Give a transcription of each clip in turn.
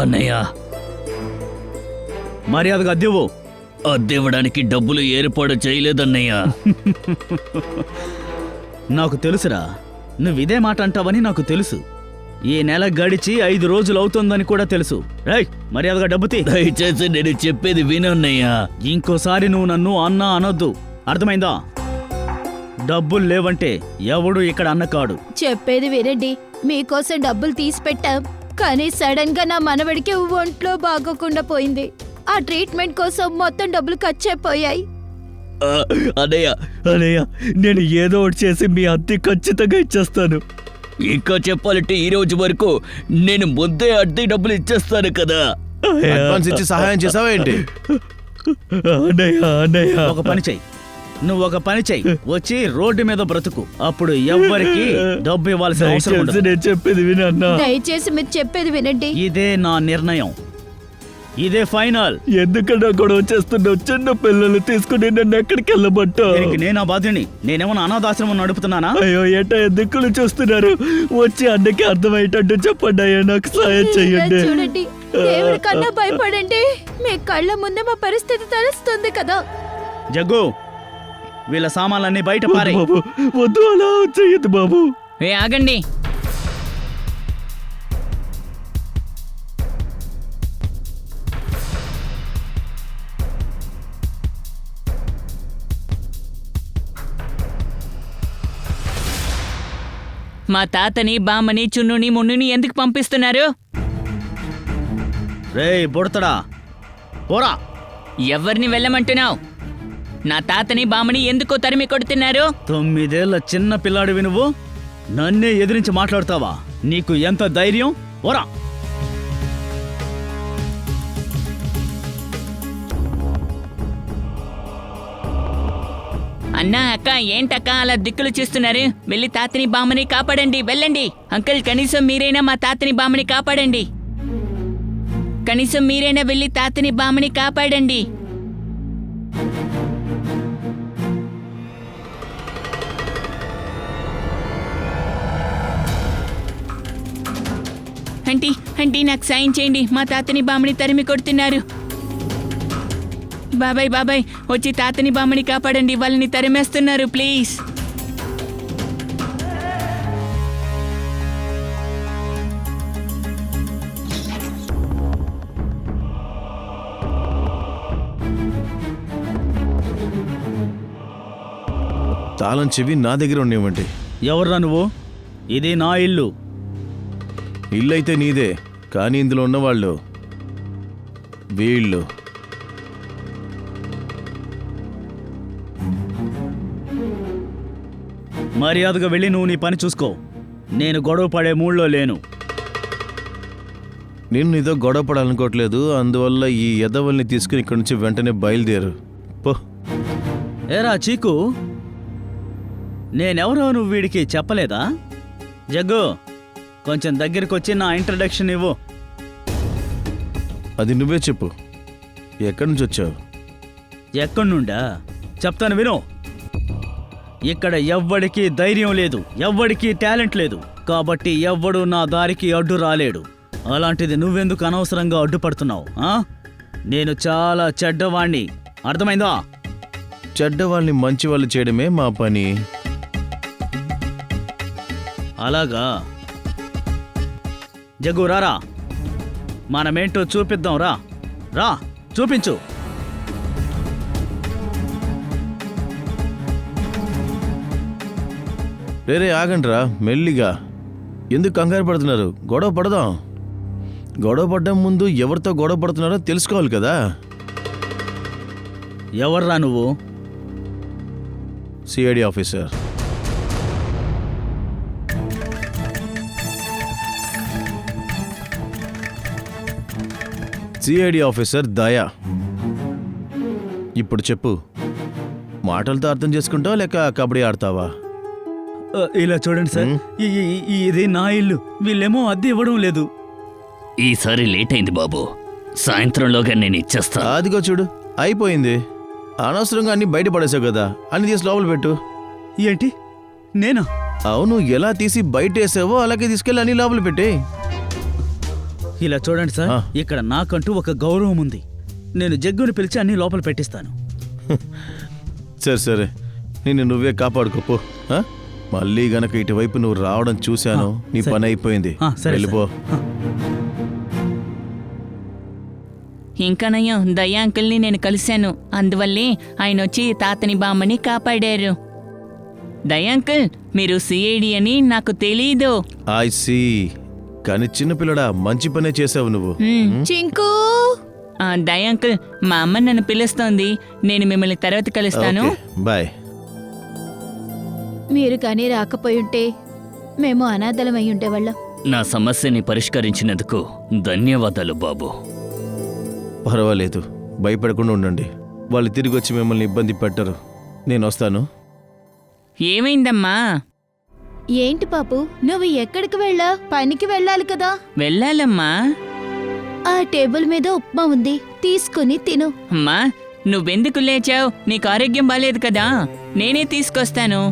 అన్నయ్య, మర్యాదగా అద్దెవు. అద్దెవ్వడానికి డబ్బులు ఏర్పాటు చేయలేదన్నయ్య. నాకు తెలుసురా, నువ్విదే మాట అంటావని నాకు తెలుసు. ఈ నెల గడిచి 5 రోజులు అవుతుందని కూడా తెలుసు. రేయ్, మర్యాదగా డబ్బు తీ. దయచేసి నేను చెప్పేది వినన్నయ్య. ఇంకోసారి నువ్వు నన్ను అన్నా అనొద్దు, అర్థమైందా? డబ్బులు లేవంటే ఎవడు ఇక్కడ అన్న కాడు. చెప్పేది వినండి, మీకోసం డబ్బులు తీసి పెట్టాం, కానీ సడన్ గా నా మనవడికి ఒంట్లో బాగోకుండా పోయింది. ఆ ట్రీట్మెంట్ కోసం మొత్తం డబ్బులు ఖర్చయిపోయాయి. అన్నయ్య, నేను ఏదో ఒకటి చేసి మీ అద్దె ఖచ్చితంగా ఇచ్చేస్తాను. ఇంకా చెప్పాలంటే ఈ రోజు వరకు నేను ముందే అద్దె డబ్బులు ఇచ్చేస్తాను కదా. అడ్వాన్స్ ఇచ్చి సహాయం చేసావా ఏంటి? అన్నయ్య, ఒక పని చెయ్యి, నువ్వు ఒక పని చెయ్యి, వచ్చి రోడ్డు మీద బ్రతుకు. అప్పుడు ఎవ్వరికి డబ్బు ఇవ్వాల్సిన అవసరం ఉండదు. నేను చెప్పేది వినన్నా. దయచేసి మీరు చెప్పేది వినండి. ఇదే నా నిర్ణయం, ఇదే ఫైనల్. ఎందుకన్నా గొడవ చేస్తున్నావు? చిన్న పిల్లలు తీసుకుని నన్ను ఎక్కడికి వెళ్ళబట్టా? దీనికి నేనా బాధ్యుని? నేనేమన్నా అనాథాశ్రమం నడుపుతున్నానా? అయ్యో, ఏటా ఎందుకు చూస్తున్నారు? వచ్చి అన్నకి అర్థమయ్యేటట్టు చెప్పండి అయ్యా, నాకు సాయం చెయ్యండి. చూడండి, దేవుడి కన్నా భయపడండి. మీ కళ్ళ ముందే మా పరిస్థితి తెలుస్తుంది కదా. జగ్గు, వీళ్ళ సామాన్లన్నీ బయట పారేయ్. బాబు, వద్దు, అలా చెయ్యదు బాబు. ఆగండి. మా తాతని, బామ్మని, చున్నుని, మున్నుని ఎందుకు పంపిస్తున్నారు? రేయ్ బుడతడా, పోరా. ఎవరిని వెళ్ళమంటున్నావు? నా తాతని, బామ్మని ఎందుకో తరిమి కొడుతున్నారు? 9 ఏళ్ల చిన్న పిల్లాడివి నువ్వు నన్నే ఎదిరించి మాట్లాడతావా? నీకు ఎంత ధైర్యం? పోరా. అన్నా, అక్క, ఏంటక్క అలా దిక్కులు చూస్తున్నారు? వెళ్ళి తాతని, బామ్మని కాపాడండి, వెళ్ళండి. అంకుల్, కనీసం మీరైనా మా తాతని, బామ్మని కాపాడండి. కనీసం మీరైనా వెళ్ళి తాతని, బామ్మని కాపాడండి. ఆంటీ, నాకు సాయం చేయండి. మా తాతని, బామ్మని తరిమి కొడుతున్నారు. బాబాయ్, వచ్చి తాతని, బామ్మని కాపాడండి, వాళ్ళని తరిమేస్తున్నారు, ప్లీజ్. తాళం చెవి నా దగ్గర ఉండేవంటి. ఎవర్రా నువ్వు? ఇది నా ఇల్లు. ఇల్లు అయితే నీదే, కానీ ఇందులో ఉన్నవాళ్ళు వీళ్ళు. మర్యాదగా వెళ్ళి నువ్వు నీ పని చూసుకో. నేను గొడవ పడే మూడ్లో లేను. నేను నీతో గొడవ పడాలనుకోవట్లేదు, అందువల్ల ఈ ఎదవల్ని తీసుకుని ఇక్కడి నుంచి వెంటనే బయలుదేరు పో. ఏరా చీకు, నేనెవరో నువ్వు వీడికి చెప్పలేదా? జగ్గు, కొంచెం దగ్గరికి వచ్చి నా ఇంట్రడక్షన్ ఇవ్వు. అది నువ్వే చెప్పు, ఎక్కడి నుంచి వచ్చావు? ఎక్కడి నుండా చెప్తాను విను. ఇక్కడ ఎవ్వడికి ధైర్యం లేదు, ఎవ్వడికి టాలెంట్ లేదు, కాబట్టి ఎవ్వడు నా దారికి అడ్డు రాలేడు. అలాంటిది నువ్వెందుకు అనవసరంగా అడ్డుపడుతున్నావు? నేను చాలా చెడ్డవాణ్ణి, అర్థమైందా? చెడ్డవాళ్ళని మంచి వాళ్ళు చేయడమే మా పని. అలాగా? జగ్గు రారా, మనమేంటో చూపిద్దాం. రా చూపించు. రే ఆగండిరా, మెల్లిగా. ఎందుకు కంగారు పడుతున్నారు? గొడవ పడదాం. గొడవ పడ్డం ముందు ఎవరితో గొడవ పడుతున్నారో తెలుసుకోవాలి కదా. ఎవర్రా నువ్వు? CID officer. సిఐడి ఆఫీసర్ దయా. ఇప్పుడు చెప్పు, మాటలతో అర్థం చేసుకుంటావా లేక కబడ్డీ ఆడతావా? ఇలా చూడండి సార్, ఇది నా ఇల్లు, వీళ్ళేమో అద్దె ఇవ్వడం లేదు. ఈసారి లేట్ అయింది బాబు, సాయంత్రంలోగా నేను ఇచ్చేస్తా. అదిగో చూడు, అయిపోయింది. అనవసరంగా అన్ని బయట పడేసావు కదా, అన్ని తీసి లోపల పెట్టు. ఏంటి? నేనా? అవును, ఎలా తీసి బయట వేసావో అలాగే తీసుకెళ్ళి అన్ని లోపల పెట్టి. ఇలా చూడండి సార్, ఆ. ఇక్కడ నాకంటూ ఒక గౌరవం ఉంది. నేను జగ్గుని పిలిచి అన్ని లోపల పెట్టిస్తాను. సరే సరే, నిన్ను నువ్వే కాపాడుకోపో. ఆ? మళ్ళీ గనక ఇటువైపు నువ్వు రావడం చూశాను, నీ సరే. పని అయిపోయింది. సరే వెళ్ళిపో. సార్. ఇంకా నయం, దయా అంకుల్ని నేను కలిశాను. అందువల్లే ఆయన వచ్చి తాతని బామ్మని కాపాడారు. దయా అంకుల్, మీరు సిఐడి అని నాకు తెలీదు. I see. కానీ చిన్నపిల్లడా, మంచి పనే చేసావు నువ్వు. చింకు దయా అంకుల్, మా అమ్మ నన్ను పిలుస్తోంది. నేను మిమ్మల్ని తర్వాత కలుస్తాను. Okay, bye. మీరు కానీ రాకపోయుంటే మేము అనాథలమై ఉండేవాళ్ళం. నా సమస్యని పరిష్కరించినందుకు ధన్యవాదాలు బాబు. పర్వాలేదు, భయపడకుండా ఉండండి. వాళ్ళు తిరిగి వచ్చి మిమ్మల్ని ఇబ్బంది పెట్టరు. నేను వస్తాను. ఏమైందమ్మా? ఏంటి పాపు, నువ్వు ఎక్కడికి వెళ్ళా? పనికి వెళ్ళాలి కదా. వెళ్ళాలమ్మా. ఆ టేబుల్ మీద ఉప్మా ఉంది, తీసుకుని తిను. అమ్మా, నువ్వెందుకు లేచావు? నీకు ఆరోగ్యం బాలేదు కదా, నేనే తీసుకొస్తాను.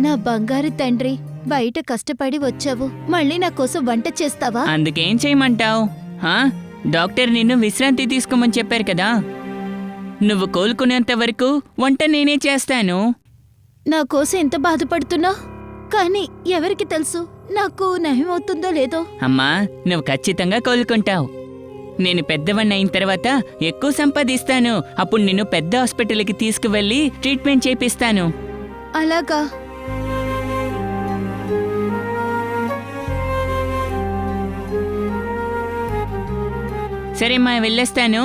నా బంగారు తండ్రి, బయట కష్టపడి వచ్చావు, మళ్ళీ నా కోసం వంట చేస్తావా? అందుకేం చేయమంటావు? డాక్టర్ నిన్ను విశ్రాంతి తీసుకోమని చెప్పారు కదా. నువ్వు కోలుకునేంత వరకు వంట నేనే చేస్తాను. నా కోసం ఎంత బాధపడుతున్నా, కానీ ఎవరికి తెలుసు నాకు నయమవుతుందో లేదో. అమ్మా, నువ్వు ఖచ్చితంగా కోలుకుంటావు. నేను పెద్దవాణ్ణి అయిన తర్వాత ఎక్కువ సంపాదిస్తాను. అప్పుడు నిన్ను పెద్ద హాస్పిటల్కి తీసుకువెళ్ళి ట్రీట్మెంట్ చేపిస్తాను. అలాగా? సరేమ్మా, వెళ్ళేస్తాను.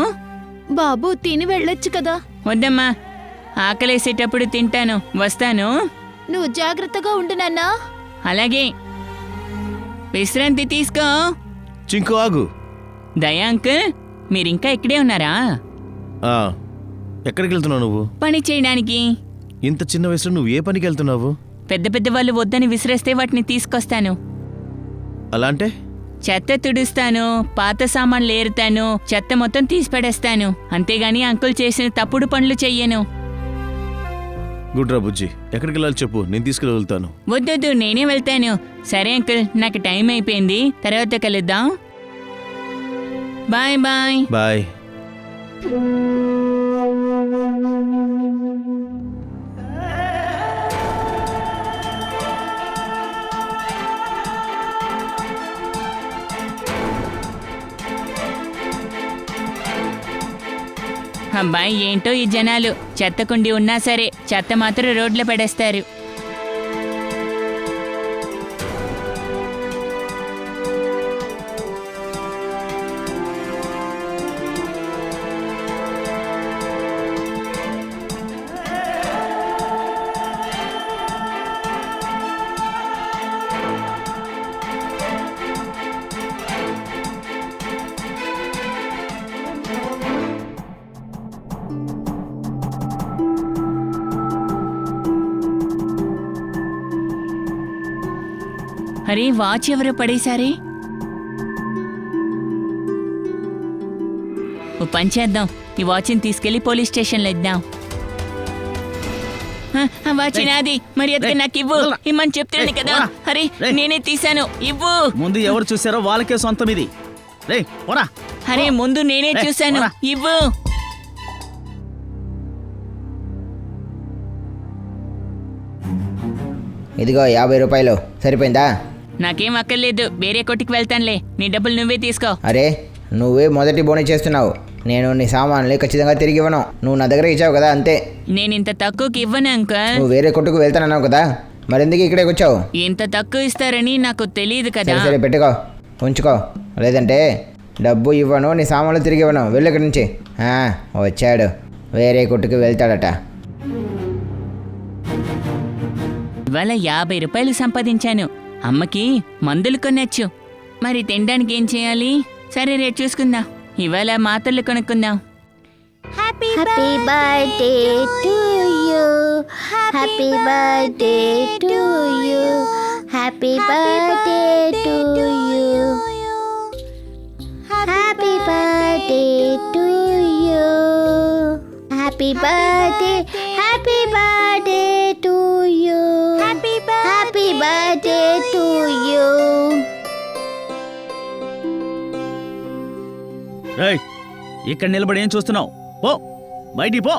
బాబు, తిని వెళ్ళొచ్చు కదా. వద్దమ్మా, ఆకలేసేటప్పుడు తింటాను. వస్తాను. నువ్వు జాగ్రత్తగా ఉండు నాన్నా. అలాగే, విశ్రాంతి తీసుకో. చింకు ఆగు. దయా అంకుల్, మీరింకా ఇక్కడే ఉన్నారా? ఆ, ఎక్కడికి వెళ్తున్నావు నువ్వు? పని చేయడానికి. ఇంత చిన్న వయసులో నువ్వు ఏ పనికి వెళ్తున్నావు? పెద్ద పెద్ద వాళ్ళు వద్దని విసిరేస్తే వాటిని తీసుకొస్తాను. అలా అంటే? చెత్త తుడుస్తాను, పాత సామాన్లు ఏరుతాను, చెత్త మొత్తం తీసి పడేస్తాను. అంతేగాని అంకుల్ చేసిన తప్పుడు పనులు చెయ్యను. గుడ్రా బుజ్జి, ఎక్కడికి వెళ్ళాలి చెప్పు, నేను తీసుకుని వెళ్తాను. వద్దొద్దు, నేనే వెళ్తాను. సరే అంకుల్, నాకు టైం అయిపోయింది, తర్వాత కలుద్దాం. Bye bye. బాయ్. అబ్బాయి, ఏంటో ఈ జనాలు, చెత్త కుండి ఉన్నా సరే చెత్త మాత్రం రోడ్లో పడేస్తారు. అరే, వాచ్ ఎవరో పడేశారే. ఓ పని చేద్దాం, ఈ వాచ్ని తీసుకెళ్లి పోలీస్ స్టేషన్లో ఇద్దాం. ఆ వాచ్ నాది, మరి అది నాకు ఇవ్వు. ఇమ్మని చెప్తున్నాను కదా. అరే, నేనే తీశాను, ఇవ్వు. ముందు ఎవరు చూసారో వాళ్ళకే సొంతం ఇది. రే పోరా. అరే, ముందు నేనే చూశాను, ఇవ్వు. ఇదిగో 50 రూపాయలు సరిపోయిందా? నాకేం అక్కర్లేదు, వేరే కొట్టుకు వెళ్తానులే. నీ డబ్బులు నువ్వే తీసుకో. అరే, నువ్వే మొదటి బోని చేస్తున్నావు. నేను నీ సామాన్లు ఖచ్చితంగా తిరిగి ఇవ్వను. నువ్వు నా దగ్గర ఇచ్చావు కదా, అంతే. నేను ఇంత తక్కువకి ఇవ్వను అంకుల్. నువ్వు వేరే కొట్టుకు వెళ్తానన్నావు కదా, మరెందుకు ఇక్కడికి వచ్చావు? ఇంత తక్కువ ఇస్తారని నాకు తెలియదు కదా. సరే పెట్టుకో, ఉంచుకో. లేదంటే డబ్బు ఇవ్వను, నీ సామాన్లు తిరిగి ఇవ్వను. వెళ్ళు ఇక్కడి నుంచి. వచ్చాడు, వేరే కొట్టుకు వెళ్తాడట. ఇవాళ 50 రూపాయలు సంపాదించాను. అమ్మకి మందులు కొనొచ్చు, మరి తినడానికి ఏం చేయాలి? సరే, రేపు చూసుకుందాం. ఇవాళ మాత్రలు కొనుక్కుందాం. Happy birthday to you, happy birthday to you, happy birthday to you, happy birthday to you, happy birthday, happy birthday to you, happy birthday to you. రేయ్, ఇక్కడ నిలబడి ఏం చూస్తున్నావు? పో బయటికి పో.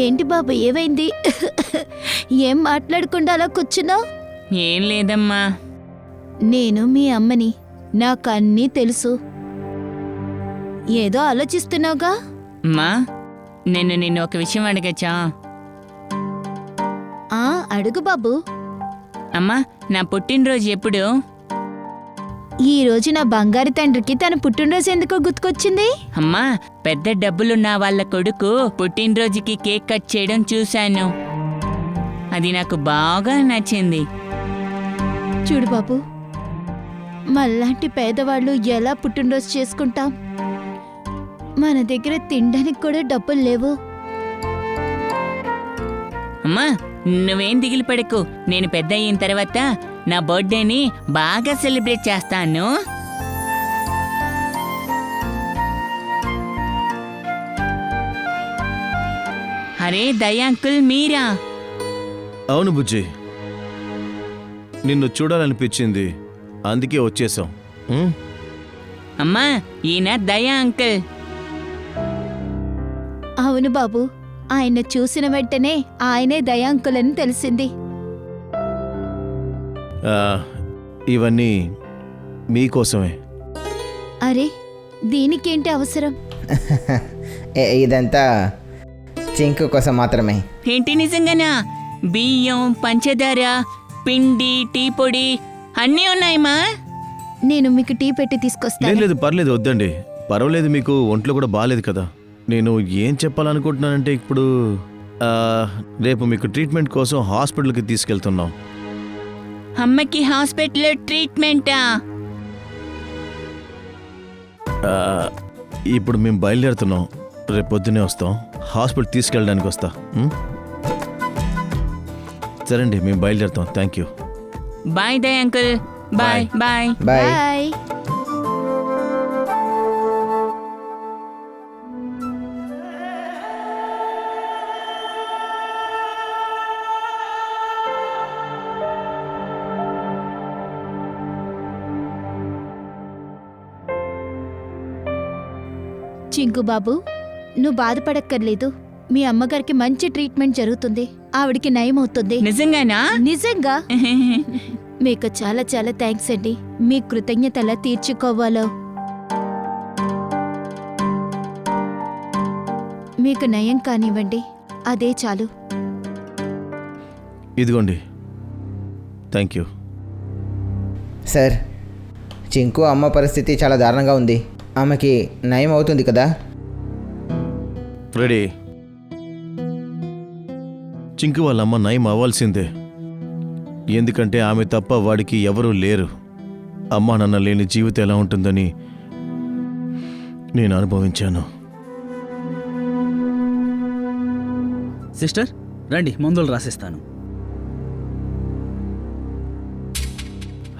ఏంటి బాబు ఏమైంది? ఏం మాట్లాడకుండా అలా కూర్చున్నావు? ఏం లేదమ్మా. నేను మీ అమ్మని, నాకు అన్నీ తెలుసు. ఏదో ఆలోచిస్తున్నావుగా? అమ్మా, నిన్ను ఒక విషయం అడగచ్చా? అడుగు బాబు. అమ్మా, నా పుట్టినరోజు ఎప్పుడు? ఈ రోజు నా బంగారు తండ్రికి తన పుట్టినరోజు ఎందుకు గుర్తుకొచ్చింది? అమ్మా, పెద్ద డబ్బులున్న వాళ్ళ కొడుకు పుట్టినరోజుకి కేక్ కట్ చేయడం చూశాను. అది నాకు బాగా నచ్చింది. చూడు బాబు, మళ్ళాంటి పేదవాళ్ళు ఎలా పుట్టినరోజు చేసుకుంటాం? మన దగ్గర తినడానికి కూడా డబ్బులు లేవు. అమ్మా, నువ్వేం దిగులు పడకు. నేను పెద్ద అయిన తర్వాత నా బర్త్డేని బాగా సెలబ్రేట్ చేస్తాను. అరే దయా అంకుల్, మీరా? అవును బుజ్జి, నిన్ను చూడాలనిపించింది, అందుకే వచ్చేసాం. అమ్మా, ఈయన దయా అంకుల్. అవును బాబు, ఆయన చూసిన వెంటనే ఆయనే దయాంకులని తెలిసింది. ఇవన్నీ మీకోసమే. అరే, దీనికేంటి అవసరం? ఇదంతా చింకు కోసం మాత్రమే. ఏంటి నిజంగానా? బియ్యం, పంచదార, పిండి, టీ పొడి అన్నీ ఉన్నాయమ్మా. నేను మీకు టీ పెట్టి తీసుకొస్తాను. లేదు పర్లేదు, వద్దండి. పర్వాలేదు, మీకు ఒంట్లో కూడా బాగాలేదు కదా. నేను ఏం చెప్పాలనుకుంటున్నానంటే ఇప్పుడు రేపు మీకు ట్రీట్మెంట్ కోసం హాస్పిటల్కి తీసుకెళ్తున్నాం. అమ్మకి హాస్పిటల్లో ట్రీట్మెంటా? ఇప్పుడు మేము బయలుదేరుతున్నాం. రేపు పొద్దునే వస్తాం. హాస్పిటల్ తీసుకెళ్ళడానికి వస్తా. సరే అండి, మేము బయలుదేరుతాం. Thank you. Bye Daya uncle. Bye bye. Bye. Bye. Chinku బాబు, నువ్వు బాధపడక్కర్లేదు. మీ అమ్మగారికి మంచి ట్రీట్మెంట్ జరుగుతుంది. ఆవిడికి నయం అవుతుంది. నిజంగానా? నిజంగా. మీకు చాలా చాలా థ్యాంక్స్ అండి. మీ కృతజ్ఞత ఎలా తీర్చుకోవాలో. మీకు నయం కానివ్వండి, అదే చాలు. ఇదిగోండి. Thank you. సార్, చింకు అమ్మ పరిస్థితి చాలా దారుణంగా ఉంది. ఆమెకి నయం అవుతుంది కదా? రెడీ. చింకు వాళ్ళ అమ్మ నయం అవ్వాల్సిందే. ఎందుకంటే ఆమె తప్ప వాడికి ఎవరూ లేరు. అమ్మా నాన్న లేని జీవితం ఎలా ఉంటుందని నేను అనుభవించాను. సిస్టర్, రండి, మందులు రాసిస్తాను.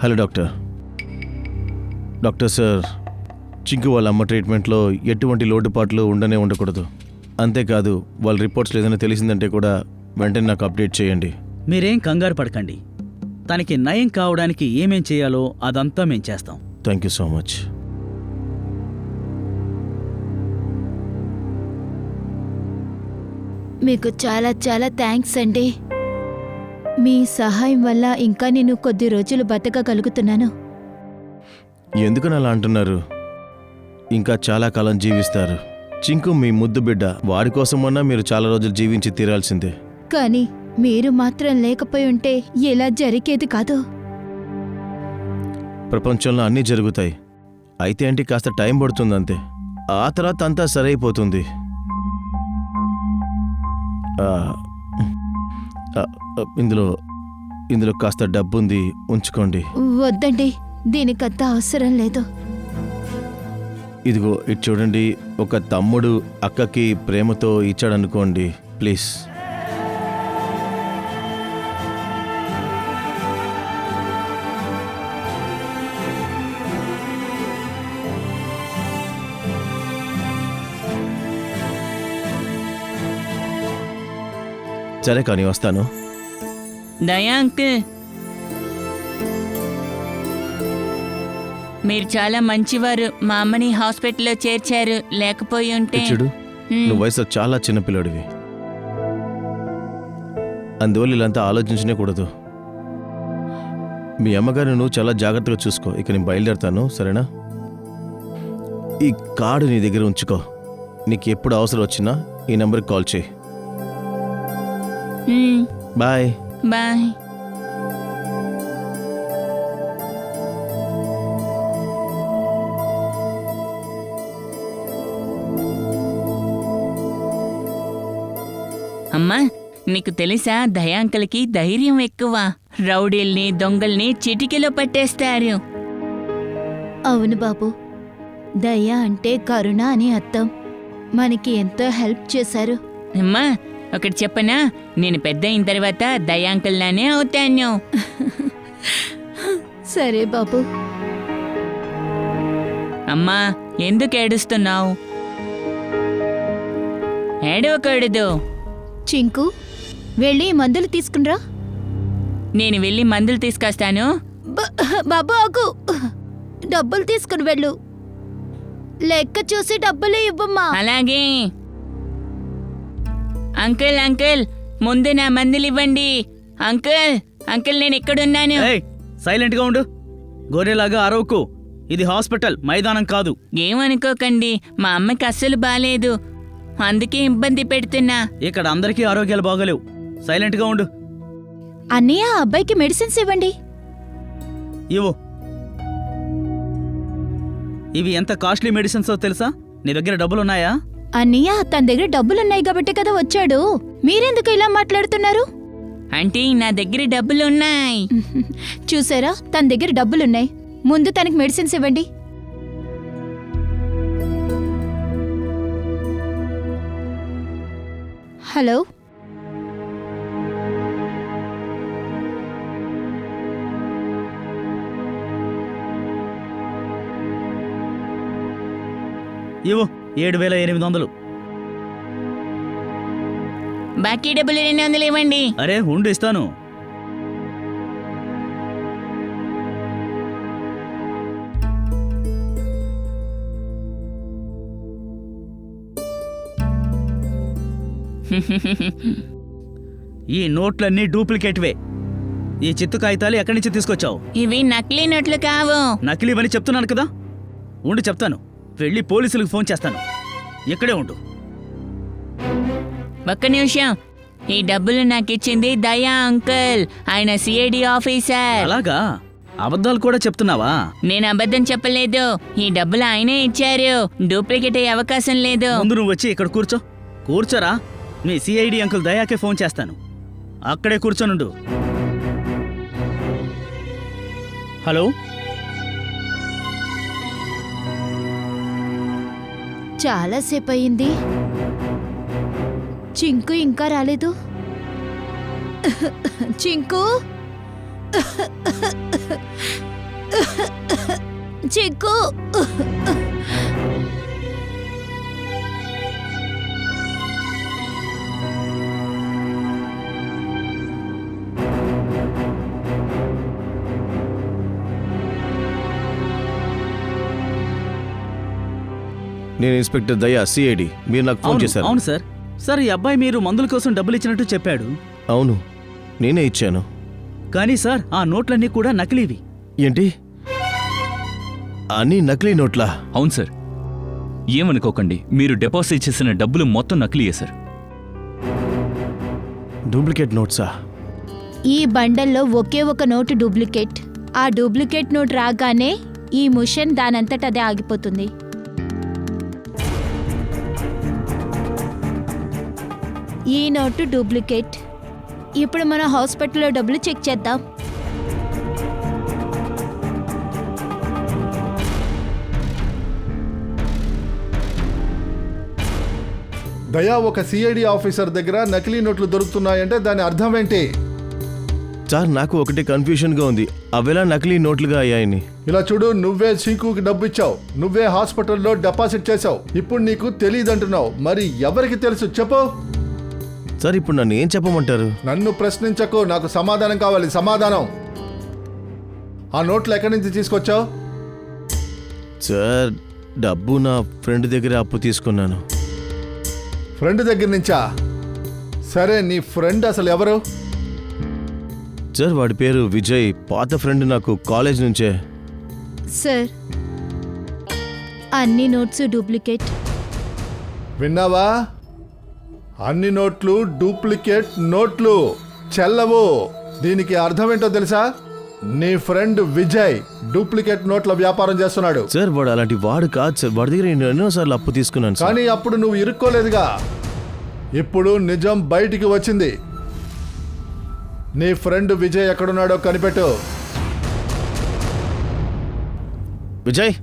Hello doctor. Doctor sir, Chinku వాళ్ళ అమ్మ ట్రీట్మెంట్లో ఎటువంటి లోటుపాట్లు ఉండకూడదు. అంతేకాదు, వాళ్ళ రిపోర్ట్స్లో ఏదైనా తెలిసిందంటే కూడా వెంటనే నాకు అప్డేట్ చేయండి. మీరేం కంగారు పడకండి. తనకి నయం కావడానికి ఏమేం చేయాలో అదంతా మేం చేస్తాం. Thank you so much. మీకు చాలా చాలా థ్యాంక్స్ అండి. మీ సహాయం వల్ల ఇంకా నేను కొద్ది రోజులు బతకగలుగుతున్నాను. ఎందుకని అలా అంటున్నారు? ఇంకా చాలా కాలం జీవిస్తారు. చింకు మీ ముద్దు బిడ్డ. వాడి కోసమన్నా మీరు చాలా రోజులు జీవించి తీరాల్సిందే. కానీ మీరు మాత్రం లేకపోయి ఉంటే ఇలా జరిగేది కాదు. ప్రపంచంలో అన్నీ జరుగుతాయి. అయితే ఏంటి, కాస్త టైం పడుతుంది అంతే. ఆ తర్వాత అంతా సరైపోతుంది. ఇందులో కాస్త డబ్బుంది, ఉంచుకోండి. వద్దండి, దీనికంత అవసరం లేదు. ఇదిగో ఇటు చూడండి. ఒక తమ్ముడు అక్కకి ప్రేమతో ఇచ్చాడనుకోండి, ప్లీజ్. సరే కానీ వస్తాను. దయా అంకుల్, మీరు చాలా మంచివారు. మా అమ్మని హాస్పిటల్లో చేర్చారు. లేకపోయి ఉంటే చూడు, నువ్వు వయసులో చాలా చిన్నపిల్లడివి, అందువల్ల ఇలాంతా ఆలోచించనే కూడదు. మీ అమ్మగారిని నువ్వు చాలా జాగ్రత్తగా చూసుకో. ఇక నేను బయలుదేరుతాను, సరేనా? ఈ కార్డు నీ దగ్గర ఉంచుకో. నీకు ఎప్పుడు అవసరం వచ్చినా ఈ నెంబర్కి కాల్ చేయి. బాయ్. బాయ్. అమ్మా, నీకు తెలుసా దయా అంకుల్కి ధైర్యం ఎక్కువ. రౌడీల్ని దొంగల్ని చిటికెలో పట్టేస్తారు. అవును బాబు, దయ అంటే కరుణ అని అర్థం. మనకి ఎంతో హెల్ప్ చేశారు. అమ్మా, ఒకటి చెప్పనా, నేను పెద్ద అయిన తర్వాత దయా అంకుల్ లానే అవుతాను. సరే బాబు. అమ్మా, ఎందుకు ఏడుస్తున్నావు? ఏడవకూడదు. చింకు, వెళ్ళి మందులు తీసుకునిరా. నేను వెళ్ళి మందులు తీసుకొస్తాను. బాబు ఆగు, డబ్బులు తీసుకుని వెళ్ళు. లెక్క చూసి డబ్బులు ఇవ్వమ్మా. అలాగే. అంకుల్ అంకుల్, ముందు నా మందులు ఇవ్వండి. అంకుల్ అంకుల్, నేను ఎక్కడున్నాను? ఏయ్, సైలెంట్గా ఉండు. గొర్రెలాగా అరవకు. ఇది హాస్పిటల్, మైదానం కాదు. ఏమనుకోకండి, మా అమ్మకి అస్సలు బాలేదు, అందుకే ఇబ్బంది పెడుతున్నా. ఇక్కడ అందరికీ ఆరోగ్యాలు బాగలేవు. సైలెంట్గా ఉండు. అన్నయ్య, ఆ అబ్బాయికి మెడిసిన్స్ ఇవ్వండి. ఇవ్వు. ఇవి ఎంత కాస్ట్లీ మెడిసిన్సో తెలుసా? నీ దగ్గర డబ్బులున్నాయా? అన్నయ్య, తన దగ్గర డబ్బులున్నాయి కాబట్టి కదా వచ్చాడు. మీరెందుకు ఇలా మాట్లాడుతున్నారు? అంటే నా దగ్గర డబ్బులున్నాయి. చూసారా, తన దగ్గర డబ్బులున్నాయి. ముందు తనకి మెడిసిన్స్ ఇవ్వండి. హలో, ఇవ్వు. 7,800. బాకీ డబ్బులు 200 ఇవ్వండి. అరే ఉండు, ఇస్తాను. ఈ నోట్లన్నీ డూప్లికేట్వే. ఈ చిత్తు కాగితాలు ఎక్కడి నుంచి తీసుకొచ్చావు? ఇవి నకిలీ నోట్లు కావు. నకిలీవని చెప్తున్నాను కదా. ఉండి చెప్తాను. వెళ్ళి పోలీసులకు ఫోన్ చేస్తాను. ఇక్కడే ఉండు. ఒక్క నిమిషం. ఈ డబ్బులు నాకు ఇచ్చింది దయా అంకుల్. ఆయన సిఐడి ఆఫీసర్. అలాగా? అబద్ధాలు కూడా చెప్తున్నావా? నేను అబద్ధం చెప్పలేదు. ఈ డబ్బులు ఆయనే ఇచ్చారు. డూప్లికేట్ అయ్యే అవకాశం లేదు. ముందు నువ్వు వచ్చి ఇక్కడ కూర్చో. కూర్చోరా. మీ సిఐడి అంకుల్ దయాకే ఫోన్ చేస్తాను. అక్కడే కూర్చోనుండు. హలో, చాలాసేపు అయింది. చింకు ఇంకా రాలేదు. చింకు, చింకు. నేను ఇన్స్పెక్టర్ దయా, సిఐడి. మీరు నాకు ఫోన్ చేశారు. అవును సార్. సార్, ఈ అబ్బాయి మీరు మందుల కోసం డబ్బులు ఇచ్చినట్టు చెప్పాడు. అవును, నేనే ఇచ్చాను. కానీ సార్, ఆ నోట్లన్నీ కూడా నకిలీవి. ఏంటి? అన్నీ నకిలీ నోట్లా? అవును సార్. ఏమనుకోకండి, మీరు డిపాజిట్ చేసిన డబ్బులు మొత్తం నకిలీయే సార్. డూప్లికేట్ నోట్సా? ఈ బండల్లో ఒకే ఒక నోటు డూప్లికేట్. ఆ డూప్లికేట్ నోట్ రాగానే ఈ మిషన్ దానంతట అదే ఆగిపోతుంది. ఈ నోటు డూప్లికేట్. ఇప్పుడు మన హాస్పిటల్లో డబ్బులు చెక్ చేద్దాం. దయా, ఒక సిఐడి ఆఫీసర్ దగ్గర నకిలీ నోట్లు దొరుకుతున్నాయంటే దాని అర్థం ఏంటి? సార్, నాకు ఒకటి కన్ఫ్యూషన్గా ఉంది. అవేలా నకిలీ నోట్లుగా అయ్యాయని. ఇలా చూడు, నువ్వే చింకుకి డబ్బు ఇచ్చావు, నువ్వే హాస్పిటల్లో డిపాజిట్ చేశావు. ఇప్పుడు నీకు తెలియదంటున్నావు. మరి ఎవరికి తెలుసు చెప్పు? సార్ ఇప్పుడు నన్ను ఏం చెప్పమంటారు? నన్ను ప్రశ్నించకు, నాకు సమాధానం కావాలి, సమాధానం. ఆ నోట్లు ఎక్కడి నుంచి తీసుకొచ్చావు? సార్ డబ్బు నా ఫ్రెండ్ దగ్గర అప్పు తీసుకున్నాను. ఫ్రెండ్ దగ్గర నుంచా? సరే, నీ ఫ్రెండ్ అసలు ఎవరు? సార్ వాడి పేరు విజయ్, పాత ఫ్రెండ్ నాకు కాలేజ్ నుంచే. సార్ అన్ని నోట్స్ డూప్లికేట్. విన్నావా? అన్ని నోట్లు డూప్లికేట్ నోట్లు, చెల్లవు. దీనికి అర్థం ఏంటో తెలుసా? నీ ఫ్రెండ్ విజయ్ డూప్లికేట్ నోట్ల వ్యాపారం చేస్తున్నాడు. సార్ వాడు అలాంటి వాడు కాదు సార్, వాడి దగ్గర నేను ఎన్నోసార్లు అప్పు తీసుకున్నాను సార్. కానీ అప్పుడు నువ్వు ఇరుక్కోలేదుగా. ఇప్పుడు నిజం బయటికి వచ్చింది. నీ ఫ్రెండ్ విజయ్ ఎక్కడున్నాడో కనిపెట్టు. విజయ్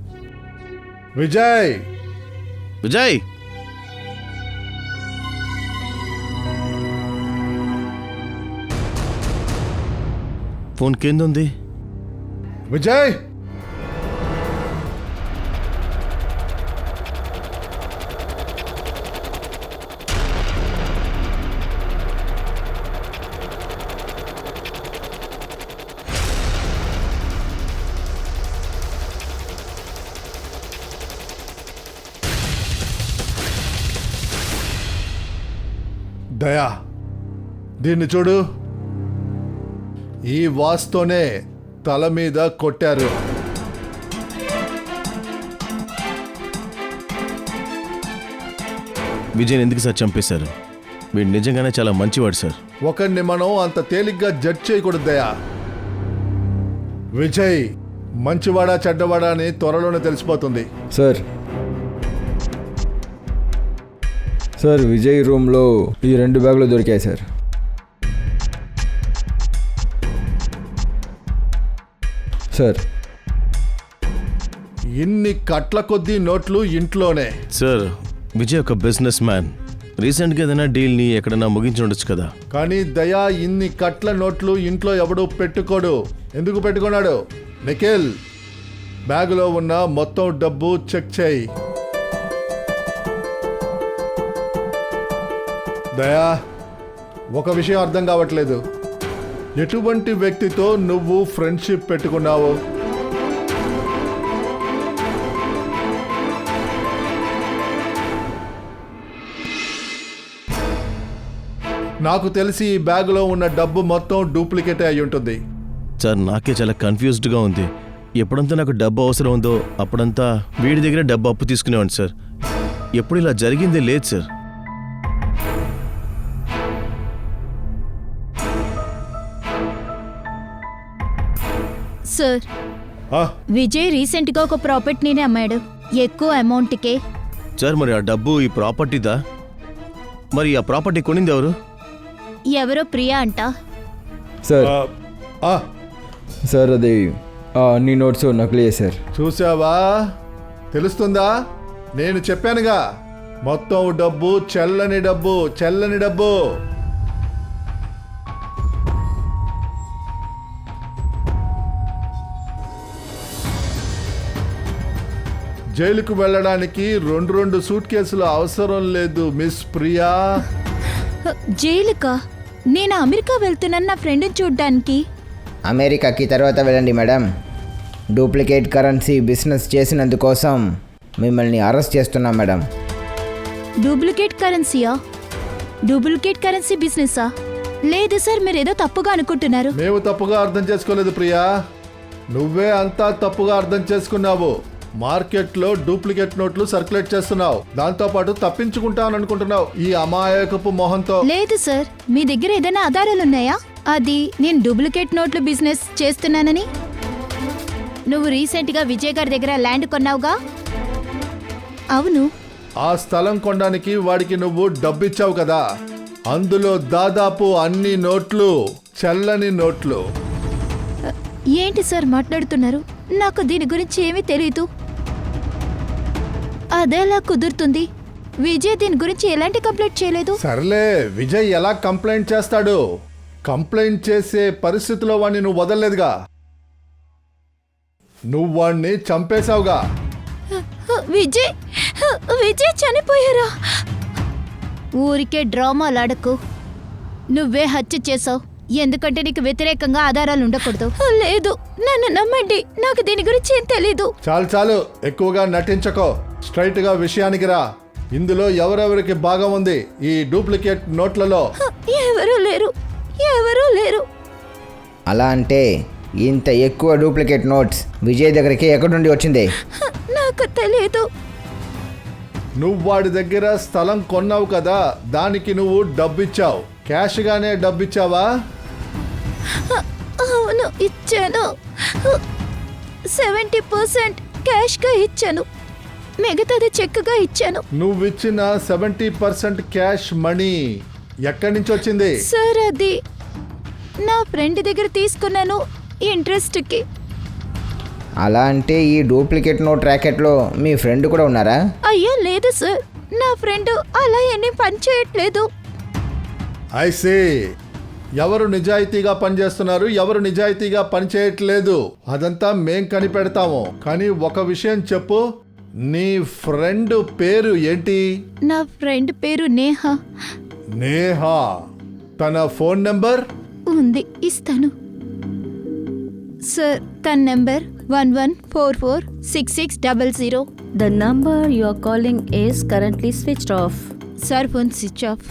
విజయ్ విజయ్ ఫోన్ కింద ఉంది. విజయ్ దయా, దీన్ని చూడు. ఈ వాస్తోనే తల మీద కొట్టారు. విజయ్ ఎందుకు సార్ చంపేశారు? వీడు నిజంగానే చాలా మంచివాడు సార్. ఒకరిని మనం అంత తేలిగ్గా జడ్జ్ చేయకూడదు దయా. విజయ్ మంచివాడా చెడ్డవాడా అని త్వరలోనే తెలిసిపోతుంది. సార్ విజయ్ రూమ్లో ఈ 2 బ్యాగులు దొరికాయి సార్. సార్ ఇన్ని కట్ల కొద్దీ నోట్లు ఇంట్లోనే. సార్ విజయ్ ఒక బిజినెస్ మ్యాన్. రీసెంట్గా ఏదైనా డీల్ని ఎక్కడైనా ముగించి ఉండొచ్చు కదా. కానీ దయా ఇన్ని కట్ల నోట్లు ఇంట్లో ఎవడూ పెట్టుకోడు. ఎందుకు పెట్టుకున్నాడు? నిఖిల్, బ్యాగులో ఉన్న మొత్తం డబ్బు చెక్ చేయి. దయా, ఒక విషయం అర్థం కావట్లేదు. ఎటువంటి వ్యక్తితో నువ్వు ఫ్రెండ్షిప్ పెట్టుకున్నావు? నాకు తెలిసి ఈ బ్యాగులో ఉన్న డబ్బు మొత్తం డూప్లికేట్ అయి ఉంటుంది. సార్ నాకే చాలా కన్ఫ్యూజ్డ్గా ఉంది. ఎప్పుడంతా నాకు డబ్బు అవసరం ఉందో అప్పుడంతా వీడి దగ్గర డబ్బు అప్పు తీసుకునేవాడిని సార్. ఎప్పుడు ఇలా జరిగిందే లేదు సార్. సార్ విజయ్ రీసెంట్ గా ఒక ప్రాపర్టీని అమ్మాడు, ఎక్కువ అమౌంట్కే. సార్ మరి ఆ డబ్బు ఈ ప్రాపర్టీదా? మరి ఆ ప్రాపర్టీ కొనింది ఎవరు? ఎవరో ప్రియా అంట. సార్ అది అన్ని నోట్స్ నకిలీ సార్. చూసావా, తెలుస్తుందా? నేను చెప్పానుగా, మొత్తం డబ్బు చెల్లని డబ్బు, చెల్లని డబ్బు. జైలుకు వెళ్ళడానికి 2 సూట్ కేసులు అవసరం లేదు మిస్ ప్రియా. జైలుకా? నేను అమెరికా వెళ్తున్నాను నా ఫ్రెండ్ని చూడ్డానికి. అమెరికాకి తర్వాత వెళ్ళండి మేడం. డూప్లికేట్ కరెన్సీ బిజినెస్ చేసినందుకోసం మిమ్మల్ని అరెస్ట్ చేస్తున్నాం మేడం. డూప్లికేట్ కరెన్సీయా? డూప్లికేట్ కరెన్సీ బిజినెసా? లేదు సార్, మీరు ఏదో తప్పుగా అనుకుంటున్నారు. మేము తప్పుగా అర్థం చేసుకోలేదు ప్రియా, నువ్వే అంతా తప్పుగా అర్థం చేసుకున్నావు. మార్కెట్లో డూప్లికేట్ నోట్లు సర్క్యులేట్ చేస్తున్నావు, దాంతో పాటు తప్పించుకుంటాను అనుకుంటున్నావు ఈ అమాయకపు మొహంతో. లేదు సార్, మీ దగ్గర ఏదైనా ఆధారాలు ఉన్నాయా? అది నేను డూప్లికేట్ నోట్లు బిజినెస్ చేస్తున్నానని. నువ్వు రీసెంట్గా విజయ్ గారి దగ్గర ల్యాండ్ కొన్నావుగా? అవును. ఆ స్థలం కొనడానికి వాడికి నువ్వు డబ్బిచ్చావు కదా, అందులో దాదాపు అన్ని నోట్లు చెల్లని నోట్లు. ఏంటి సార్ మాట్లాడుతున్నారు? నాకు దీని గురించి ఏమీ తెలియదు. అదేలా కుదురుతుంది? విజయ్ దీని గురించి ఎలాంటి కంప్లైంట్ చేయలేదు. సర్లే, విజయ్ ఎలా కంప్లైంట్ చేస్తాడు? కంప్లైంట్ చేసే పరిస్థితిలో వాడిని నువ్వు వదలలేదుగా, నువ్వు వాడిని చంపేశావుగా. విజయ్ చనిపోయారా? ఊరికే డ్రామాలాడకు. నువ్వే హత్య చేసావు. ఎందుకంటే నీకు వ్యతిరేకంగా ఆధారాలు ఉండకూడదు. లేదు, నన్ను నమ్మండి, నాకు దీని గురించి ఏం తెలీదు. చాలు చాలు, ఎక్కువగా నటించకో. స్ట్రైట్ గా విషయానికి రా. ఇందులో ఎవరెవరికి భాగం ఉంది ఈ డూప్లికేట్ నోట్లలో? ఎవరూ లేరు, ఎవరూ లేరు. అలా అంటే ఇంత ఎక్కువ డూప్లికేట్ నోట్స్ విజయ్ దగ్గరికి ఎక్కడి నుండి వచ్చింది? నాకు తెలీదు. నువ్వు వాడి దగ్గర స్థలం కొన్నావు కదా, దానికి నువ్వు డబ్బిచ్చావు. క్యాష్ గానే డబ్బిచ్చావా? అవును, ఇచ్చాను. 70% క్యాష్గా ఇచ్చాను, మిగతాది చెక్గా ఇచ్చాను. నువ్విచ్చిన 70% క్యాష్ మనీ ఎక్కడి నుంచి వచ్చింది? సార్, అది నా ఫ్రెండ్ దగ్గర తీసుకున్నాను ఇంట్రెస్ట్కి. అలా అంటే ఈ డూప్లికేట్ నోట్ ర్యాకెట్లో మీ ఫ్రెండ్ కూడా ఉన్నారా? అయ్యో లేదు సార్, నా ఫ్రెండ్ అలా ఏమీ పని చేయట్లేదు. ఐసీ, ఎవరు నిజాయితీగా పనిచేస్తున్నారు, ఎవరు నిజాయితీగా పనిచేయట్లేదు అదంతా మేం కనిపెడతాము. కానీ ఒక విషయం చెప్పు, నీ ఫ్రెండ్ పేరు ఏంటి? నా ఫ్రెండ్ పేరు నేహా. నేహా. తన ఫోన్ నెంబర్ ఉంది, ఇస్తాను. సార్, తన number 11446600. The number you are calling is currently switched off. Sir, phone switch off.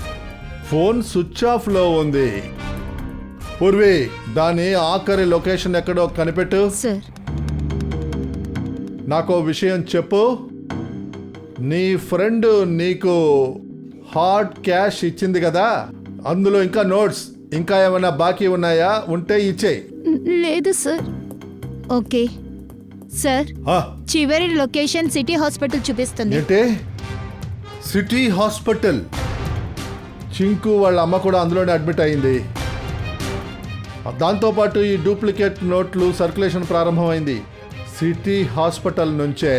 Phone switch off లో ఉంది. పూర్వి, దాని ఆఖరి లొకేషన్ ఎక్కడో కనిపెట్టు. సార్, నాకో విషయం చెప్పు, నీ ఫ్రెండ్ నీకు హార్డ్ క్యాష్ ఇచ్చింది కదా, అందులో ఇంకా నోట్స్ ఇంకా ఏమైనా బాకీ ఉన్నాయా? ఉంటే ఇచ్చేయి. లేదు సార్. ఓకే సార్, ఆ, చివరి లొకేషన్ సిటీ హాస్పిటల్ చూపిస్తుంది. ఏంటి? City hospital? చింకు వాళ్ళ అమ్మ కూడా అందులోనే అడ్మిట్ అయింది. దాంతోపాటు ఈ డూప్లికేట్ నోట్లు సర్క్యులేషన్ ప్రారంభమైంది సిటీ హాస్పిటల్ నుంచే.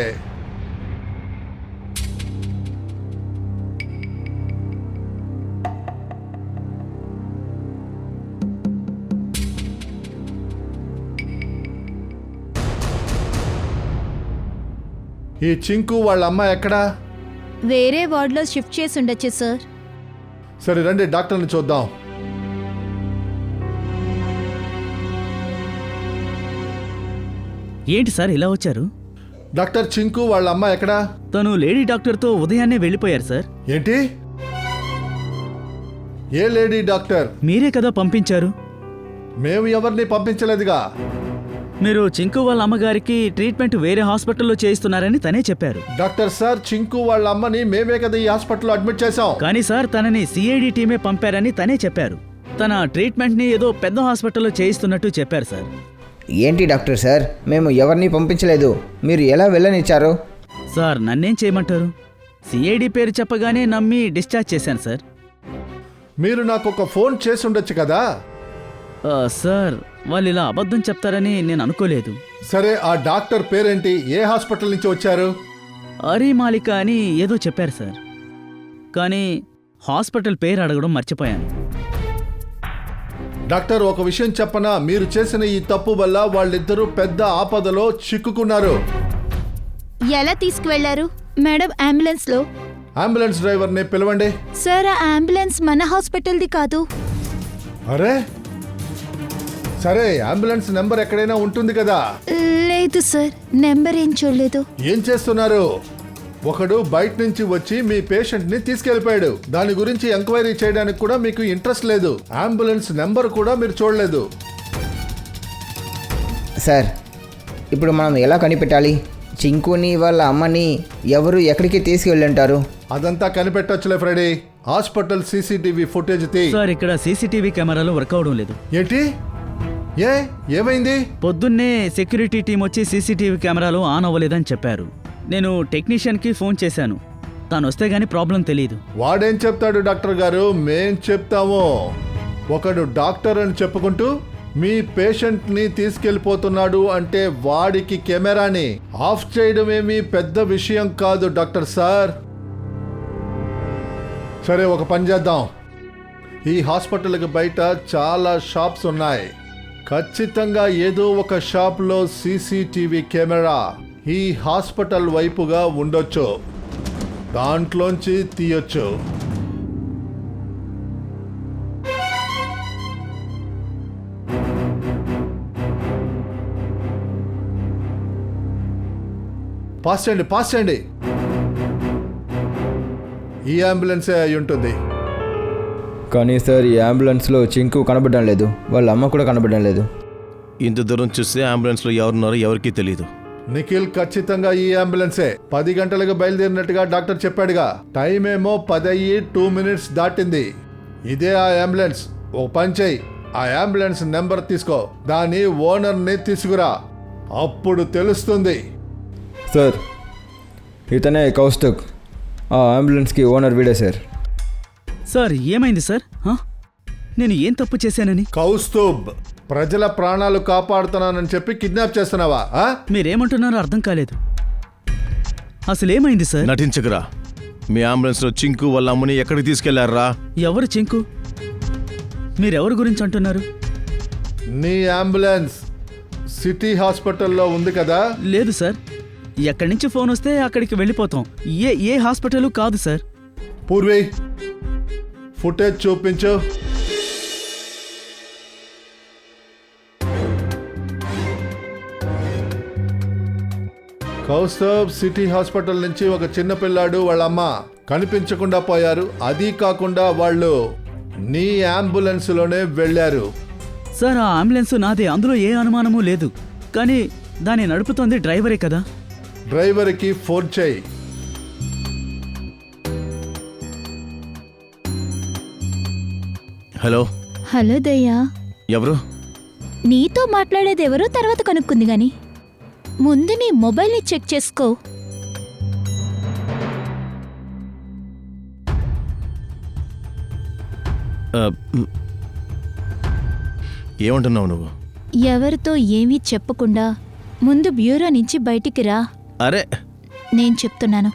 ఈ చింకు వాళ్ళ అమ్మ ఎక్కడా? వేరే వార్డులో షిఫ్ట్ చేసి ఉండొచ్చు సార్. సరే రండి, డాక్టర్ని చూద్దాం. ఏంటి సార్ ఇలా వచ్చారు? డాక్టర్, చింకు వాళ్ళ అమ్మ ఎక్కడా? తను లేడీ డాక్టర్తో ఉదయాన్నే వెళ్ళిపోయారు సార్. ఏంటి? ఏ లేడీ డాక్టర్? మీరే కదా పంపించారు. మేము ఎవరిని పంపించలేదుగా. మీరు చింకు వాళ్ళ అమ్మగారికి ట్రీట్మెంట్ వేరే హాస్పిటల్లో చేయిస్తున్నారని తనే చెప్పారు. డాక్టర్ సార్, చింకు వాళ్ళ అమ్మని మేమే కదా ఈ హాస్పిటల్లో అడ్మిట్ చేశాం. కానీ సార్, తనని సిఐడి టీమే పంపారని తనే చెప్పారు. తన ట్రీట్మెంట్ని ఏదో పెద్ద హాస్పిటల్లో చేయిస్తున్నట్టు చెప్పారు సార్. ఏంటి డాక్టర్ సార్, మేము ఎవరిని పంపించలేదు, మీరు ఎలా వెళ్ళనిచ్చారు? సార్, నన్నేం చేయమంటారు? సిఐడి పేరు చెప్పగానే నమ్మి డిశ్చార్జ్ చేశాను సార్. మీరు నాకు ఒక ఫోన్ చేసి ఉండొచ్చు కదా. సార్, వాళ్ళు ఇలా అబద్ధం చెప్తారని నేను అనుకోలేదు. సరే, ఆ డాక్టర్ పేరేంటి? ఏ హాస్పిటల్ నుంచి వచ్చారు? అరీ మాలిక అని ఏదో చెప్పారు సార్, కానీ హాస్పిటల్ పేరు అడగడం మర్చిపోయాను. డాక్టర్, ఒక విషయం చెప్పనా? మీరు చేసిన ఈ తప్పు వల్ల వాళ్ళిద్దరూ పెద్ద ఆపదలో చిక్కుకున్నారు. ఎలా తీసుకువెళ్లారు? మేడం, అంబులెన్స్ లో. అంబులెన్స్ డ్రైవర్ని పిలవండి. సార్, ఆ అంబులెన్స్ మన హాస్పిటల్ది కాదు. అరే, సరే, అంబులెన్స్ నెంబర్ ఎక్కడైనా ఉంటుంది కదా. లేదు సార్, నెంబర్ ఏం చూడలేదు. ఏం చేస్తున్నారు? ఒకడు బయట నుంచి వచ్చి మీ పేషెంట్ ని తీసుకెళ్లిపోయాడు. దాని గురించి ఎంక్వైరీ చేయడానికి కూడా మీకు ఇంట్రెస్ట్ లేదు. అంబులెన్స్ నెంబర్ కూడా మీరు చూడలేదు. సార్, ఇప్పుడు మనం ఎలా కనిపెట్టాలి? చింకుని వాళ్ళ అమ్మని ఎవరు ఎక్కడికి తీసుకెళ్ళుంటారు? అదంతా కనిపెట్టొచ్చులే ఫ్రెడీ. హాస్పిటల్ సీసీటీవీ ఫుటేజ్ తీ. సార్, ఇక్కడ సీసీటీవీ కెమెరాలు వర్క్ అవడం లేదు. ఏంటి? ఏమైంది? పొద్దున్నే సెక్యూరిటీ టీం వచ్చి సీసీటీవీ కెమెరాలు ఆన్ అవ్వలేదని చెప్పారు. నేను టెక్నీషియన్కి ఫోన్ చేశాను, తాను వస్తే గానీ ప్రాబ్లం తెలియదు. వాడేం చెప్తాడు డాక్టర్ గారు? మేం చెప్తాము. ఒకడు డాక్టర్ అని చెప్పుకుంటూ మీ పేషెంట్ ని తీసుకెళ్లిపోతున్నాడు అంటే వాడికి కెమెరాని ఆఫ్ చేయడం ఏమీ పెద్ద విషయం కాదు డాక్టర్ సార్. సరే, ఒక పని చేద్దాం. ఈ హాస్పిటల్కి బయట చాలా షాప్స్ ఉన్నాయి. ఖచ్చితంగా ఏదో ఒక షాప్లో సీసీటీవీ కెమెరా ఈ హాస్పిటల్ వైపుగా ఉండొచ్చు. దాంట్లోంచి తీయొచ్చు. పాస్ చేయండి. ఈ అంబులెన్సే అయి ఉంటుంది. కానీ సార్ ఈ అంబులెన్స్లో చింకు కనబడడం లేదు, వాళ్ళ అమ్మ కూడా కనబడడం లేదు. ఇంత దూరం చూస్తే అంబులెన్స్లో ఎవరున్నారో ఎవరికీ తెలియదు. నిఖిల్ ఖచ్చితంగా ఈ అంబులెన్సే. 10 గంటలకు బయలుదేరినట్టుగా డాక్టర్ చెప్పాడుగా. టైం ఏమో 10:02 దాటింది. ఇదే ఆ అంబులెన్స్. ఓ పని చెయ్యి, ఆ అంబులెన్స్ నెంబర్ తీసుకో, దాని ఓనర్ని తీసుకురా, అప్పుడు తెలుస్తుంది. సార్ ఇతనే కౌస్తుక్, ఆ అంబులెన్స్కి ఓనర్ వీడే సార్. సార్ ఏమైంది సార్? నేను ఏం తప్పు చేశానని? కౌస్తుబ్, ప్రజల ప్రాణాలు కాపాడుతున్నానని చెప్పి కిడ్నాప్ చేస్తున్నావా? మీరేమంటున్నారో అర్థం కాలేదు. అసలు ఏమైంది సార్? నటించకురా. మీ అంబులెన్స్లో చింకు వాళ్ళ అమ్మని ఎక్కడికి తీసుకెళ్లారా? ఎవరు చింకు? మీరెవరి గురించి అంటున్నారు? నీ అంబులెన్స్ సిటీ హాస్పిటల్లో ఉంది కదా? లేదు సార్, ఎక్కడి నుంచి ఫోన్ వస్తే అక్కడికి వెళ్ళిపోతాం. ఏ హాస్పిటల్ కాదు సార్. పూర్వి, ఫుటేజ్ చూపించు. కౌస్తవ్ సిటీ హాస్పిటల్ నుంచి ఒక చిన్న పిల్లాడు వాళ్ళ అమ్మ కనిపించకుండా పోయారు. అది కాకుండా వాళ్ళు నీ అంబులెన్స్లోనే వెళ్ళారు. సార్ ఆ అంబులెన్స్ నాదే, అందులో ఏ అనుమానమూ లేదు. కానీ దాన్ని నడుపుతోంది డ్రైవరే కదా. డ్రైవర్కి ఫోన్ చేయి. హలో దయ్యా. ఎవరు? నీతో మాట్లాడేది ఎవరో తర్వాత కనుక్కుంది గాని ముందు నీ మొబైల్ని చెక్ చేసుకో. ఏమంటున్నావు నువ్వు? ఎవరితో ఏమీ చెప్పకుండా ముందు బ్యూరో నుంచి బయటికి రా. అరే నేను చెప్తున్నాను.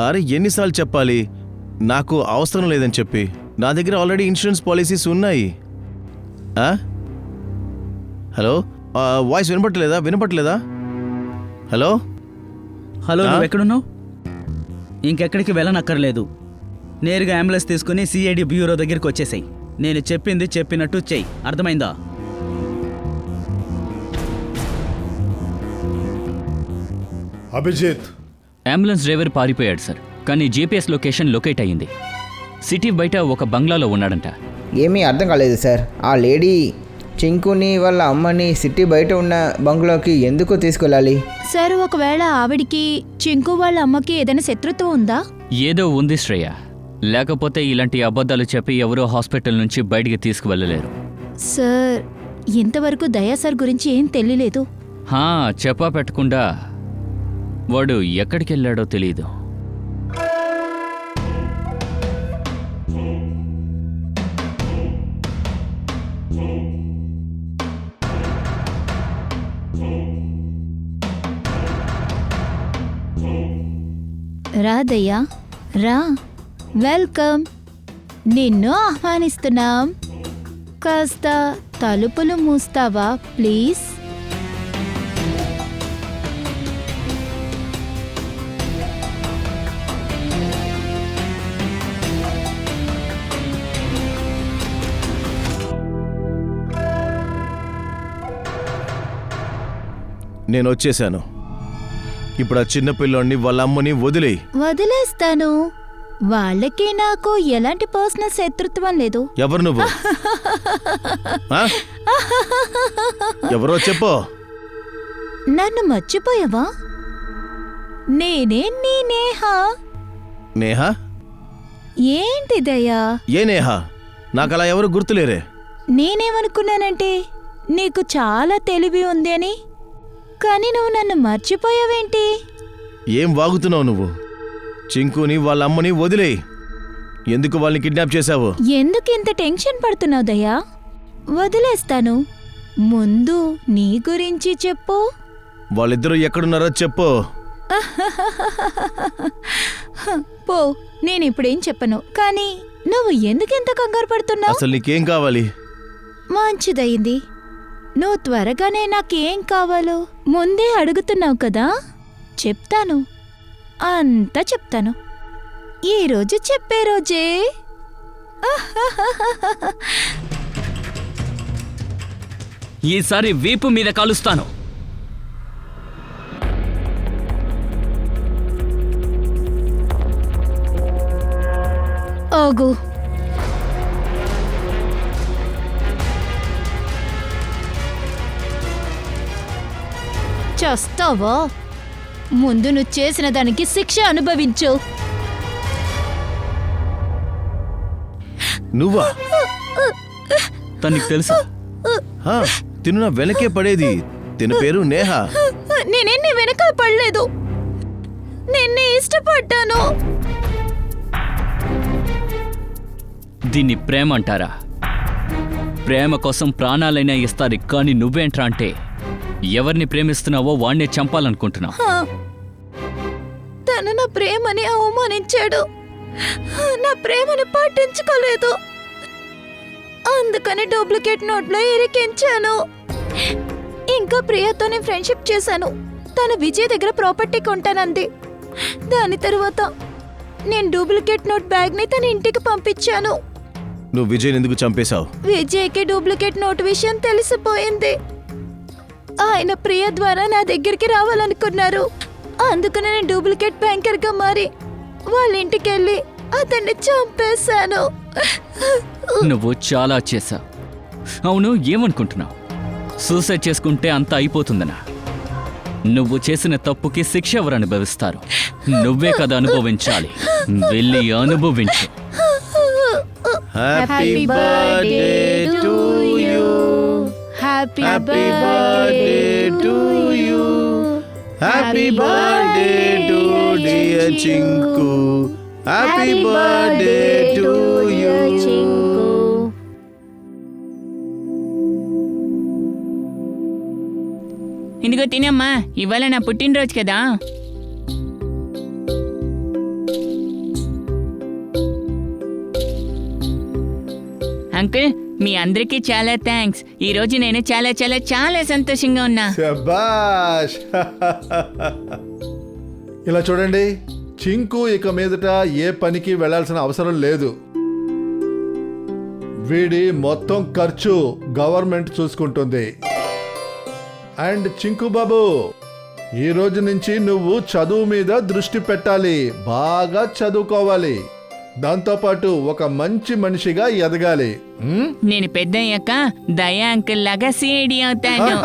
అరే ఎన్నిసార్లు చెప్పాలి? నాకు అవసరం లేదని చెప్పి. నా దగ్గర ఆల్రెడీ ఇన్సూరెన్స్ పాలసీస్ ఉన్నాయి. హలో, వాయిస్ వినపట్లేదా? హలో హలో, నువ్వు ఎక్కడున్నావు? ఇంకెక్కడికి వెళ్ళనక్కర్లేదు. నేరుగా అంబులెన్స్ తీసుకుని సిఐడి బ్యూరో దగ్గరికి వచ్చేసాయి. నేను చెప్పింది చెప్పినట్టు చెయ్యి, అర్థమైందా? అభిజిత్, అంబులెన్స్ డ్రైవర్ పారిపోయాడు సార్, కానీ జీపీఎస్ లొకేషన్ లొకేట్ అయ్యింది. సిటీ బయట ఒక బంగ్లాలో ఉన్నాడంట. ఏమీ అర్థం కాలేదు సార్. ఆ లేడీ చింకుని వాళ్ళ అమ్మని సిటీ బయట ఉన్న బంగ్లాకి ఎందుకు తీసుకెళ్ళాలి? సార్, ఒకవేళ ఆవిడికి చింకు వాళ్ళ అమ్మకి ఏదైనా శత్రుత్వం ఉందా? ఏదో ఉంది శ్రేయ, లేకపోతే ఇలాంటి అబద్ధాలు చెప్పి ఎవరో హాస్పిటల్ నుంచి బయటికి తీసుకువెళ్ళలేరు. సార్, ఇంతవరకు దయా సార్ గురించి ఏం తెలియలేదు. చెప్పా పెట్టకుండా వాడు ఎక్కడికి వెళ్ళాడో తెలీదు. రా దయ్యా, రా. వెల్కమ్. నిన్ను ఆహ్వానిస్తున్నాం. కాస్త తలుపులు మూస్తావా ప్లీజ్? నేను వచ్చేసాను. ఇప్పుడు ఆ చిన్న పిల్లోడిని వాళ్ళ అమ్మని వదిలేస్తాను. వాళ్ళకి నాకు ఎలాంటి పర్సనల్ శత్రుత్వం లేదు. ఎవరు నువ్వు? ఎవరో చెప్పు. నన్ను మర్చిపోయావా? నేనే నీ నేహా. నేహా? ఏంటి దయా? ఏ నేహా? నాకు అలా ఎవరు గుర్తులేరే. నేనేమనుకున్నానంటే నీకు చాలా తెలివి ఉంది అని. కానీ నువ్వు నన్ను మర్చిపోయావేంటి? ఏం వాగుతున్నావు నువ్వు? చింకుని వాళ్ళ అమ్మని వదిలేయి. ఎందుకు వాళ్ళని కిడ్నాప్ చేశావు? ఎందుకు ఇంత టెన్షన్ పడుతున్నావు దయ్యా? వదిలేస్తాను. ముందు నీ గురించి చెప్పు. వాళ్ళిద్దరూ ఎక్కడున్నారో చెప్పు. పో, నేనిప్పుడేం చెప్పను. కానీ నువ్వు ఎందుకెంత కంగారు పడుతున్నావు? అసలు నీకేం కావాలి? మంచిదయింది. నువ్వు త్వరగానే నాకేం కావాలో ముందే అడుగుతున్నావు కదా. చెప్తాను, అంతా చెప్తాను. ఈరోజు చెప్పే రోజే. ఈసారి వీపు మీద కాలుస్తాను. ఆగు. చేస్తావా? ముందు నువ్వు చేసిన దానికి శిక్ష అనుభవించు. నువ్వా? తనకి తెలుసా? హా, తిను నా వెనకే పడేది. తిన పేరు నేహ. నేనే వెనకాల పడలేదు, నిన్నే ఇష్టపడ్డాను. దీన్ని ప్రేమ అంటారా? ప్రేమ కోసం ప్రాణాలైనా ఇస్తారు, కానీ నువ్వేంట్రా అంటే ఎవరిని ప్రేమిస్తున్నావో వాణ్ణే చంపాలనుకుంటున్నావు. తను నా ప్రేమని అవమానించాడు, నా ప్రేమని పట్టించుకోలేదు. అందుకని డూప్లికేట్ నోట్లో ఇరికించాను. ఇంకా ప్రియతోనే ఫ్రెండ్షిప్ చేశాను. తను విజయ్ దగ్గర ప్రాపర్టీ కొంటానంది. దాని తర్వాత నేను డూప్లికేట్ నోట్ బ్యాగ్ని తన ఇంటికి పంపించాను. నువ్వు విజయ్ ఎందుకు చంపేశావు? విజయ్కి డూప్లికేట్ నోట్ విషయం తెలిసిపోయింది. ఆయన ప్రియ ద్వారా నా దగ్గరికి రావాలనుకున్నారు. అందుకని నేను డూప్లికేట్ బ్యాంకర్గా మారి వాళ్ళ ఇంటికి వెళ్ళి అతన్ని చంపేశాను. నువ్వు చాలా చేశావు. అవును, ఏమనుకుంటున్నావు? సూసైడ్ చేసుకుంటే అంతా అయిపోతుందనా? నువ్వు చేసిన తప్పుకి శిక్ష ఎవరు అనుభవిస్తారు? నువ్వే కదా అనుభవించాలి. వెళ్ళి అనుభవించు. Happy birthday to you. Happy happy birthday to you. Happy birthday to dear Chinku. Happy birthday to you. ఇదిగో తినమ్మా, ఇవాళ నా పుట్టినరోజు కదా. అంకుల్, మీ అందరికీ చాలా థ్యాంక్స్. ఈ రోజు నేను చాలా చాలా చాలా సంతోషంగా ఉన్నా. శభాష్. ఇలా చూడండి, చింకు ఇక మీదట ఏ పనికి వెళ్ళాల్సిన అవసరం లేదు. వీడి మొత్తం ఖర్చు గవర్నమెంట్ చూసుకుంటుంది. అండ్ చింకు బాబు, ఈ రోజు నుంచి నువ్వు చదువు మీద దృష్టి పెట్టాలి. బాగా చదువుకోవాలి. దాంతోపాటు ఒక మంచి మనిషిగా ఎదగాలి. నేను పెద్ద అయ్యాక దయా అంకుల్ లాగా సిఐడి అవుతాను.